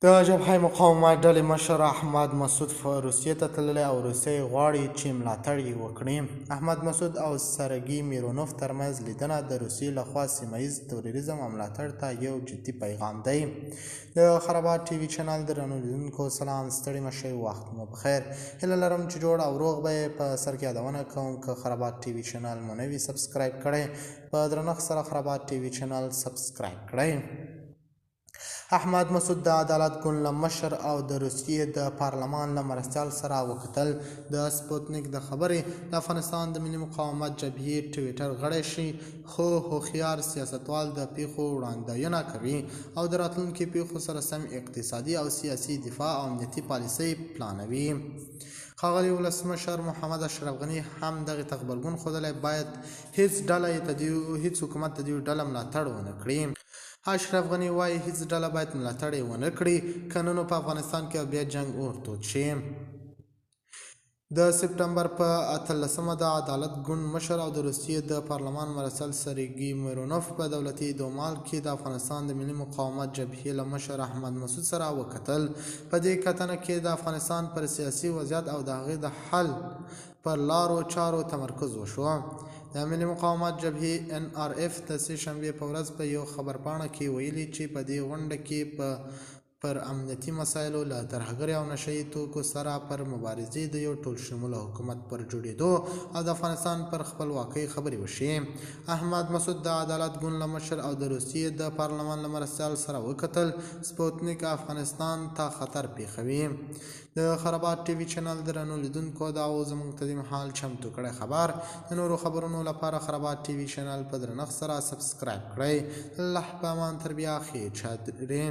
د جبهه مقاومت ډلې مشر احمد مسعود روسیې ته تللی او روسیه غواړي چې ملاتړ یې وکړي. احمد مسعود او سرګي میرونوف ترمنځ لیدنه د روسیې لخوا سیمه ییز تروریزم او ملاتړ ته یو جدي پیغام دی. د خرابات ټي وي چینل درنو لیدونکو سلام، ستړي مه شئ، وخت مو بخیر. هیله لرم چې جوړ او روغ به یې. په سر کې یادونه کوم که خرابات ټي وي چینل مو نه وي سبسکرایب کړی، په درنښت سره خرابات ټي وي چینل سبسکرایب کړئ. احمد مسعود د عدالت ګوند له مشر او د روسیې د پارلمان له مرستیال سره وکتل. د سپوتنیک د خبرې د افغانستان د ملي مقاومت جبهې ټویټر غړی شي، خو هوښیار سیاستوال د پیښو وړاندوینه کوي او د راتلونکي پیښو سره سم اقتصادي او سیاسي دفاع او امنیتي پالیسۍ پلانوي. ښاغلي ولسمشر محمد اشرف غني هم دغې ته غبرګون ښودلی باید هیڅ حکومت د دې ډله ملاتړ ونه کړي. اشرف غني وایي هیڅ ډله باید ملاتړ یې ونه کړي، که نه نو په افغانستان کې بیا جنګ اور تود شي. د سپټمبر په 18 د عدالت ګوند مشر او د روسیې د پارلمان مرستیال سرګي میرونوف په دولتي دومال کې د افغانستان د ملي مقاومت جبهې له مشر احمد مسعود سره وکتل. په دې کتنه کې د افغانستان پر سیاسي وضعیت او د هغې د حل پر لارو چارو تمرکز وشو. د ملي مقاومت جبهې NRF د سې شنبې په ورځ په یو خبرپاڼه کې ویلي چې په دې غونډه کې پر امنیتي مسایلو له ترهګرۍ او نشه یي توکو سره پر مبارزې د یو ټولشموله حکومت پر جوړېدو او د افغانستان پر خپلواکۍ خبرې وشي. احمد مسعود د عدالت ګوند له مشر او د روسیې د پارلمان له مرستیال سره وکتل. سپوتنیک افغانستان ته خطر پیښوي. د خرابات ټي وي چینل درنو لیدونکو دا و زموږ ته د مهال چمتو کړی خبر. د نورو خبرونو لپاره خرابات ټي وي چینل په درنښت سره سبسکرایب کړئ. الله په امان، تر بیا ښې چادرې.